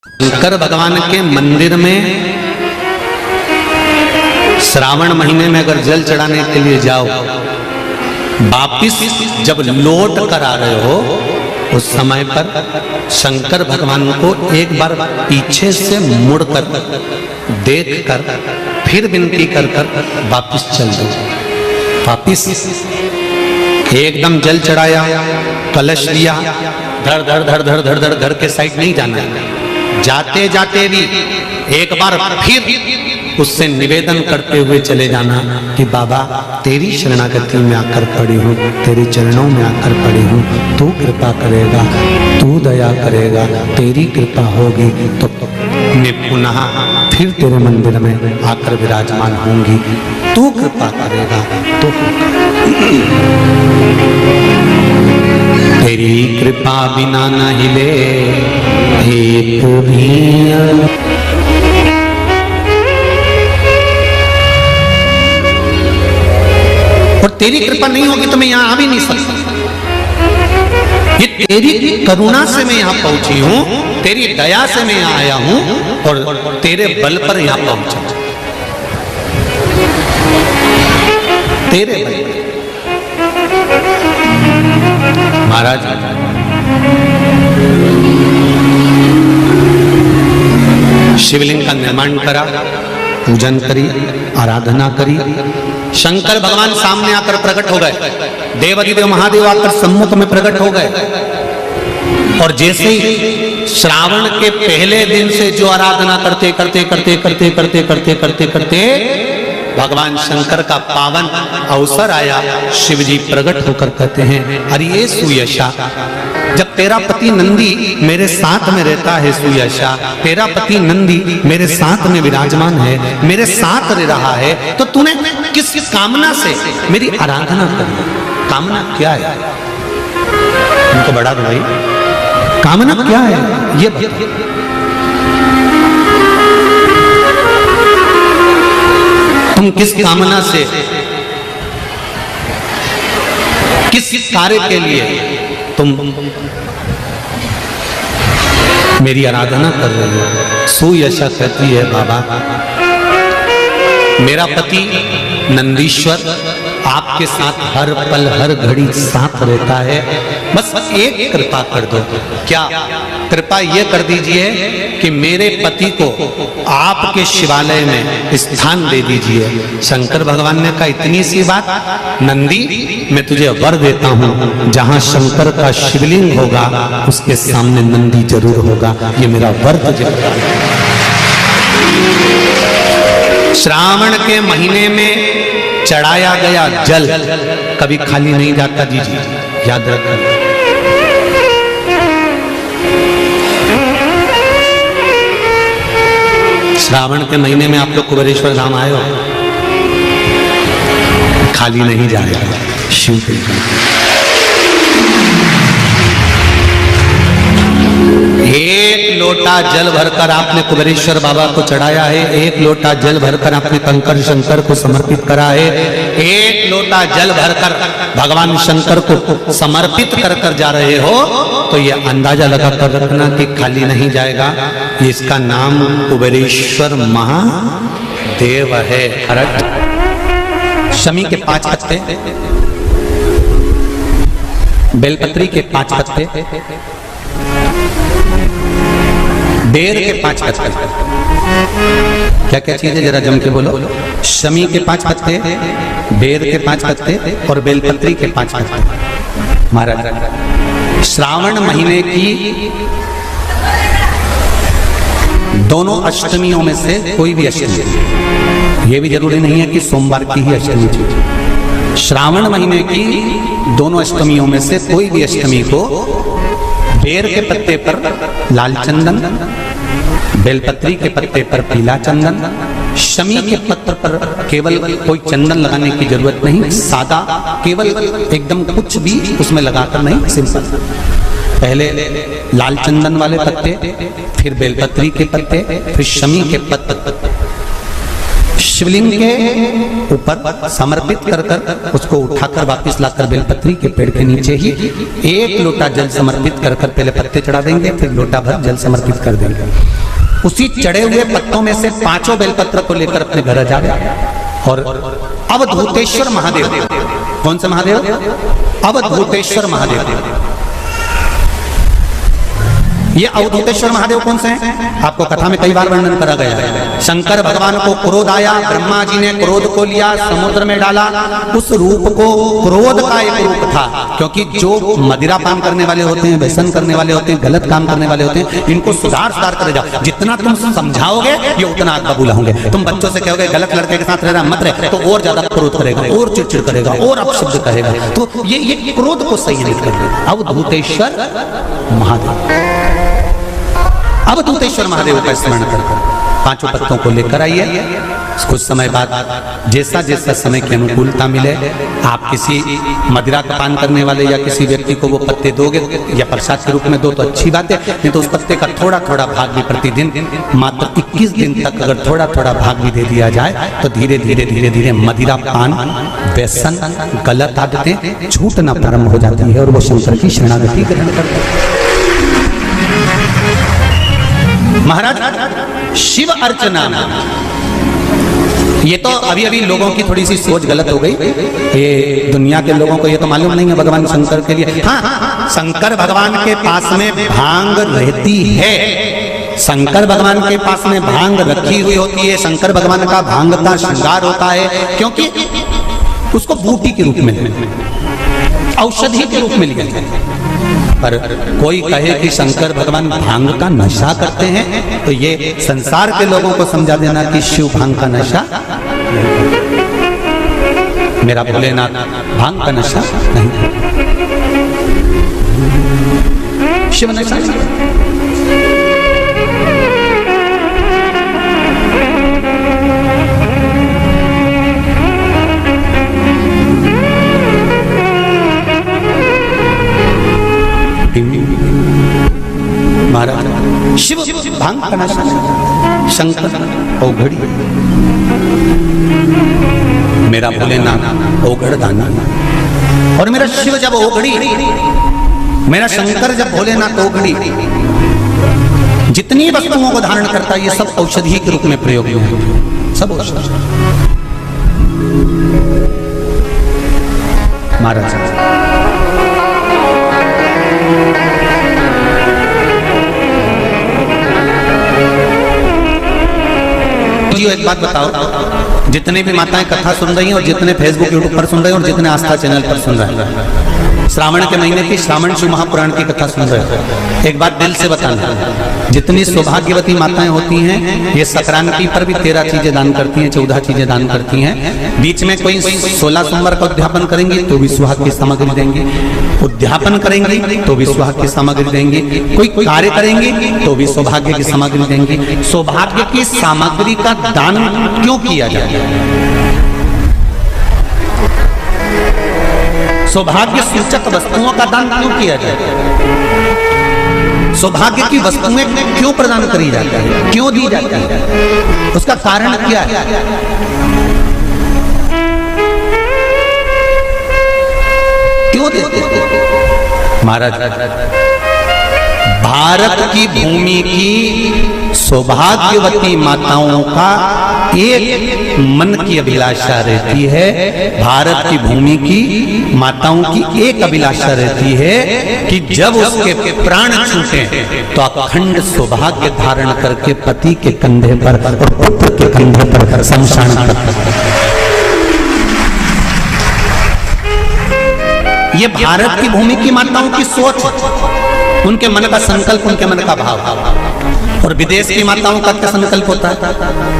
शंकर भगवान के मंदिर में श्रावण महीने में अगर जल चढ़ाने के लिए जाओ, वापिस जब लौट कर आ रहे हो उस समय पर शंकर भगवान को एक बार पीछे से मुड़कर देखकर फिर विनती कर कर वापिस चल दो। वापिस एकदम जल चढ़ाया, कलश लिया, धड़ धड़ धड़ धड़ धड़ धड़ घर के साइड नहीं जाना है। जाते जाते भी एक बार फिर उससे निवेदन करते हुए चले जाना कि बाबा तेरी शरणागति में आकर पड़ी हूँ, तेरे चरणों में आकर पड़ी हूँ, तू कृपा करेगा, तू दया करेगा, तेरी कृपा होगी तो मैं पुनः फिर तेरे मंदिर में आकर विराजमान होंगी, तू कृपा करेगा तो तेरी कृपा बिना न हिले एक भी। और तेरी कृपा नहीं होगी तो मैं यहां आ भी नहीं सकता। ये तेरी करुणा से मैं यहां पहुंची हूं, तेरी दया से मैं यहां आया हूं और तेरे बल पर यहां पहुंचा, तेरे बल पर। महाराज शिवलिंग का निर्माण करा, पूजन करी, आराधना करी। शंकर भगवान सामने आकर प्रकट हो गए, देवाधिदेव महादेव आकर सम्मुख में प्रकट हो गए। और जैसे ही श्रावण के पहले दिन से जो आराधना करते करते करते करते करते करते करते करते भगवान शंकर का पावन अवसर आया, शिव जी प्रकट होकर कहते हैं, अरे सुयशा, जब तेरा पति नंदी मेरे साथ में रहता है, सुयशा तेरा पति नंदी मेरे साथ में विराजमान है, मेरे साथ रह रहा है, तो तूने किस कामना से मेरी आराधना करी? कामना क्या है? उनको बढ़ा दो भाई, कामना क्या है ये? तुम किस कामना से, किस कार्य के लिए तुम मेरी आराधना कर रहे हो? सुयशा कहती है, बाबा मेरा पति नंदीश्वर आपके साथ हर पल हर घड़ी साथ रहता है, बस एक कृपा कर दो। क्या कृपा ये कर दीजिए कि मेरे पति को आपके शिवालय में स्थान दे दीजिए। शंकर भगवान ने कहा, इतनी सी बात नंदी, मैं तुझे वर देता हूं, जहां शंकर का शिवलिंग होगा उसके सामने नंदी जरूर होगा, ये मेरा वर तुझे। श्रावण के महीने में चढ़ाया गया जल कभी खाली नहीं जाता, जी जी याद रखना। श्रावण के महीने में आप लोग कुबेरेश्वर धाम आए हो, खाली नहीं जाएगा शिव के। एक लोटा जल भरकर आपने कुबेरेश्वर बाबा को चढ़ाया है, एक लोटा जल भरकर आपने कंकर शंकर को समर्पित करा है, एक लोटा जल भरकर भगवान शंकर को समर्पित कर कर जा रहे हो, तो ये अंदाजा लगा कर रखना कि खाली नहीं जाएगा। इसका नाम कुबेरेश्वर महादेव है। शमी के 5 पत्ते, बेलपत्री के 5 पत्ते, बेर के 5 पत्ते, क्या क्या चीज है जरा जम के बोलो। शमी के 5 पत्ते, बेर के 5 पत्ते और बेलपत्री के 5 पत्ते। महाराज श्रावण महीने की दोनों अष्टमियों में से कोई भी अष्टमी, ये भी जरूरी नहीं है कि सोमवार की ही अष्टमी थी। श्रावण महीने की दोनों अष्टमियों में से कोई भी अष्टमी को बेर के पत्ते पर लाल चंदन, बेलपत्री के पत्ते पर पीला चंदन, शमी के पत्र पर केवल कोई चंदन लगाने की जरूरत नहीं, सादा केवल एकदम कुछ भी उसमें लगाकर नहीं, सिंपल। पहले लाल चंदन वाले पत्ते, फिर बेलपत्री के पत्ते, फिर शमी के पत्ते शिवलिंग के ऊपर समर्पित कर कर उसको उठाकर वापस लाकर बेलपत्री के पेड़ के नीचे ही एक लोटा जल समर्पित कर कर पहले पत्ते चढ़ा देंगे, फिर लोटा भर जल समर्पित कर देंगे। उसी चढ़े हुए पत्तों में से 5 बेलपत्र को लेकर अपने घर जा गया और अवधूतेश्वर महादेव, कौन से महादेव? अवधूतेश्वर महादेव। ये अवधूतेश्वर महादेव कौन से हैं? आपको कथा में कई बार वर्णन करा गया है। शंकर भगवान को क्रोध आया, ब्रह्मा जी ने क्रोध को लिया, समुद्र में डाला। उस रूप को क्रोध का एक रूप था, क्योंकि जो मदिरा पान करने वाले होते हैं, व्यसन करने वाले होते हैं, गलत काम करने वाले होते हैं, इनको सुधार करे जाओ। जितना तुम समझाओगे ये उतना आग बबूला होंगे। तुम बच्चों से कहोगे गलत लड़के के साथ रहना मत रहे, तो और ज्यादा क्रोध करेगा, और चिड़चिड़ करेगा, और अपशब्द कहेगा। तो ये क्रोध को सही नहीं करते। अवधूतेश्वर महादेव, अवधूतेश्वर महादेव का स्मरण करकर 5 पत्तों को लेकर आइए। कुछ समय बाद जैसा जैसा समय की अनुकूलता मिले, आप किसी मदिरा का पान करने वाले या किसी व्यक्ति को वो पत्ते दोगे या प्रसाद के रूप में दो तो अच्छी बात है, नहीं तो उस पत्ते का थोड़ा थोड़ा भाग भी प्रतिदिन मात्र 21 दिन तक अगर थोड़ा थोड़ा भाग भी दे दिया जाए तो धीरे धीरे मदिरा पान, व्यसन, गलत आदतें छूटना प्रारंभ हो जाती है और वो शंकर की शरणागति ग्रहण करते हैं। महाराज शिव अर्चना, ये तो अभी अभी लोगों की थोड़ी सी सोच गलत हो गई। ये दुनिया के लोगों को ये तो मालूम नहीं है भगवान शंकर के लिए। हाँ, शंकर भगवान के पास में भांग रहती है, शंकर भगवान के पास में भांग रखी हुई होती है। शंकर भगवान का भांग का श्रृंगार होता है, क्योंकि उसको बूटी के रूप में, औषधि के रूप में लिया जाता है। पर कोई कहे कि शंकर भगवान भांग का नशा करते हैं, तो ये संसार के लोगों को समझा देना कि शिव भांग का नशा, मेरा भोलेनाथ भांग का नशा नहीं, शिव नशा नहीं। महाराज शिव भांग का नशा, शंकर औघड़ी, मेरा भोलेनाथ औघड़ दानी, और मेरा शिव जब औघड़ी, मेरा शंकर जब भोलेनाथ औघड़ी, जितनी वस्तुओं को धारण करता है ये सब औषधि के रूप में प्रयोग में, सब औषधि। महाराज एक बात बताओ, जितने भी माताएं कथा सुन रही हैं और जितने फेसबुक यूट्यूब पर सुन रहे हैं और जितने आस्था चैनल पर सुन रहे हैं, श्रावण के महीने की श्रावण शिव महापुराण की कथा सुन रहे हैं, एक बात दिल से बताना, जितनी सौभाग्यवती माताएं होती हैं ये संक्रांति पर भी 13 चीजें दान करती हैं, 14 चीजें दान करती हैं। बीच में कोई 16 सोमवार का उद्यापन करेंगी तो भी सुहाग की सामग्री देंगी, उद्यापन करेंगी तो भी सुहाग की सामग्री देंगी, कोई कार्य करेंगी तो भी सौभाग्य की सामग्री देंगी। सौभाग्य की सामग्री का दान क्यों किया जाता है? सौभाग्य सूचक वस्तुओं का दान क्यों किया जाता है? सौभाग्य की वस्तुएं क्यों प्रदान करी जाती है, क्यों दी जाती है? उसका कारण क्या है? क्यों देते हैं? महाराज भारत की भूमि की सौभाग्यवती माताओं का एक मन की अभिलाषा रहती है, भारत की भूमि की माताओं की एक अभिलाषा रहती है कि जब उसके प्राण छूटे तो अखंड सौभाग्य धारण करके पति के कंधे पर और पुत्र के कंधे पर शमशान ये भारत की भूमि की माताओं की सोच, उनके मन का संकल्प, उनके मन का भाव। और विदेश की माताओं का क्या संकल्प होता है?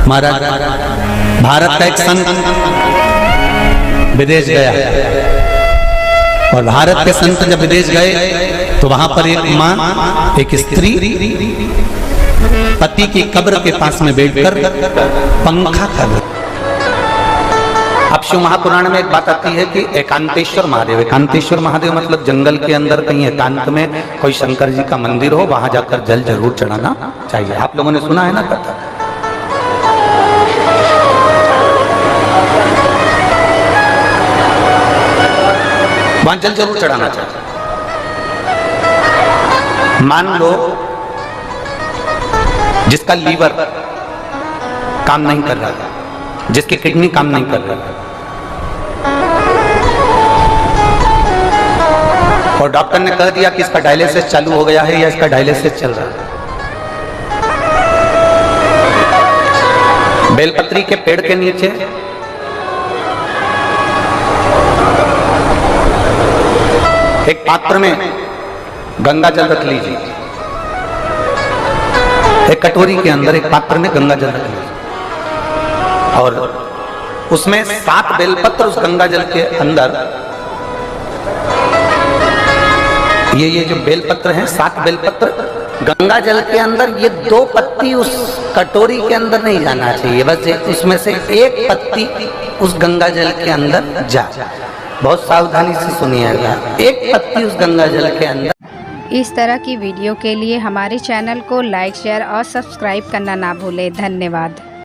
महाराज भारत का एक संत विदेश गया और भारत के संत जब विदेश गए तो वहां पर एक मां, एक स्त्री पति की कब्र के पास में बैठकर पंखा कर रही। अब शिव महापुराण में एक बात आती है कि एकांतेश्वर महादेव, एकांतेश्वर महादेव मतलब जंगल के अंदर कहीं एकांत में कोई शंकर जी का मंदिर हो, वहां जाकर जल जरूर चढ़ाना चाहिए। आप लोगों ने सुना है ना कथा? वहां जल जरूर चढ़ाना चाहिए। जिसका लीवर काम नहीं कर रहा, जिसकी किडनी काम नहीं कर रही, और डॉक्टर ने कह दिया कि इसका डायलिसिस चालू हो गया है या इसका डायलिसिस चल रहा है। बेलपत्री के पेड़ के नीचे एक पात्र में गंगा जल रख लीजिए, एक कटोरी के अंदर एक पात्र में गंगा जल रख लीजिए, और उसमें 7 बेलपत्र उस गंगा जल के अंदर, ये जो बेलपत्र हैं 7 बेलपत्र गंगा जल के अंदर, ये 2 पत्ती उस कटोरी के अंदर नहीं जाना चाहिए, बस उसमें से एक पत्ती उस गंगा जल के अंदर जा। बहुत सावधानी से सुनिएगा, एक पत्ती उस गंगा जल के अंदर। इस तरह की वीडियो के लिए हमारे चैनल को लाइक, शेयर और सब्सक्राइब करना ना भूलें। धन्यवाद।